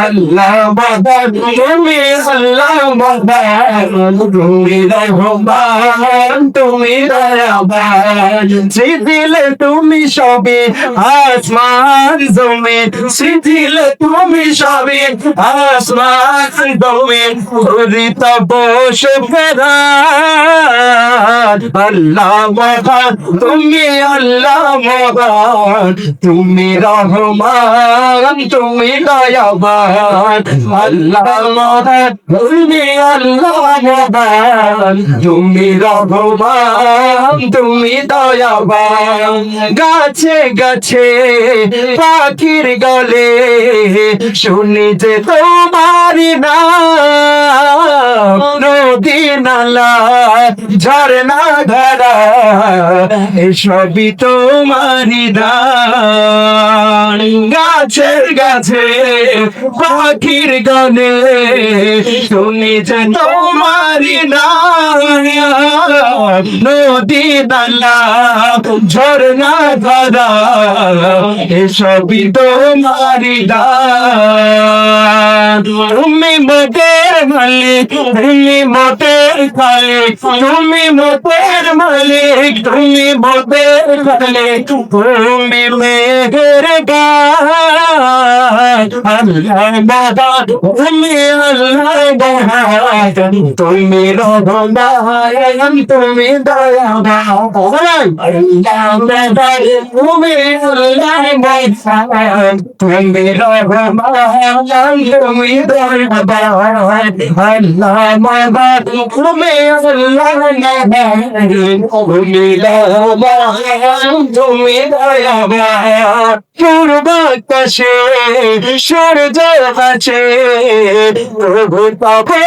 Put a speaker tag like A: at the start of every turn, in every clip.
A: আল্লাহ মহান তুমি, আল্লাহ মহান তুমি, রহমান তুমি, দয়াবান দিলে তুমি সবে আসমান জমিন, দিলে তুমি সবে আসমান জমিন, হরিত বসে ফেরান আল্লাহ মহান তুমি, আল্লাহ মহান তুমি, রহমান তুমি, দয়াবান আল্লাহ মহান তুমি, আল্লাহ মহান তুমি, রহমান তুমি, দয়াবান গাছে গাছে পাখির গলে শুনি যে তোমারি নাম, নদী নালা ঝরনা ধারা এসবই তোমারি দান। গাছের গাছে পাখির গানে শুনি যে তোমারি নাম, নদী নালা ঝরনা ধারা এসবই তোমারি দান। তুমি মোদের মালিক, তুমি মোদের খালিক, তুমি মোদের মালিক, তুমি মোদের খালিক, তুমি মেঘের গান আল্লাহ মহান তুমি, আল্লাহ মহান তুমি, রহমান তুমি, দয়াবান আল্লাহ মহান তুমি, আল্লাহ মহান তুমি, রহমান তুমি, দয়াবান আল্লাহ মহান তুমি, আল্লাহ মহান তুমি, রহমান তুমি, দয়াবান পূর্ব আকাশে সূর্য আছে প্রভু তবে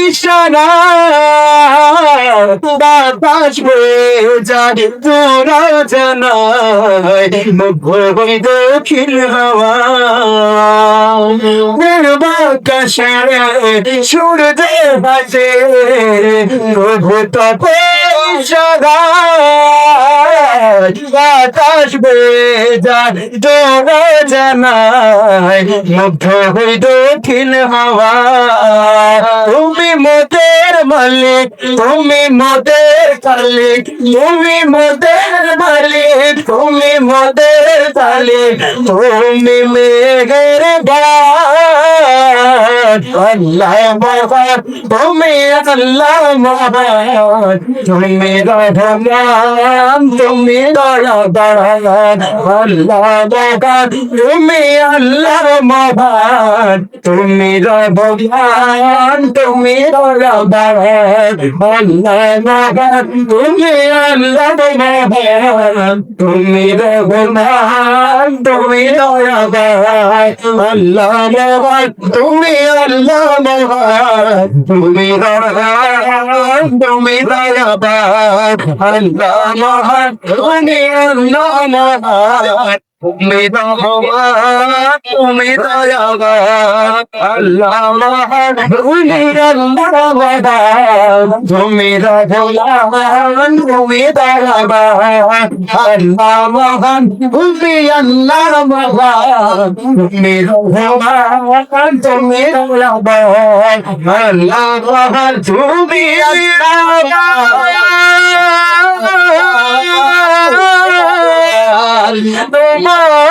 A: ইশারা বাতাস বয়ে যায় তোরা জানায় মুগ্ধ হয়ে দক্ষিণ হাওয়া পূর্ব আকাশে সূর্য আছে প্রভু তবে ইশারা বাতাস বয়ে যায় তোরা জানায় মুগ্ধ হয়ে দক্ষিণ হাওয়া তুমি মোদের মালিক, তুমি মোদের খালিক, তুমি মোদের মালিক, তুমি মোদের খালিক, তুমি মেঘের গান আল্লাহ মহান তুমি, আল্লাহ মহান তুমি, রহমান তুমি, দয়াবান আল্লাহ মহান তুমি, আল্লাহ মহান তুমি, রহমান তুমি, দয়াবান আল্লাহ মহান তুমি, আল্লাহ মহান তুমি, রহমান তুমি, দয়াবান আল্লাহ মহান তুমি, আল্লাহ মহান তুমি, রহমান তুমি, দয়াবান আল্লাহ মহান তুমি, আল্লাহ মহান তুমি, রহমান তুমি, দয়াবান আল্লাহ মহান তুমি, আল্লাহ মহান তুমি, রহমান তুমি, দয়াবান আল্লাহ মহান তুমি, আল্লাহ মহান তুমি, রহমান তুমি, দয়াবান আল্লাহ মহান তুমি, আল্লাহ মহান তোমারে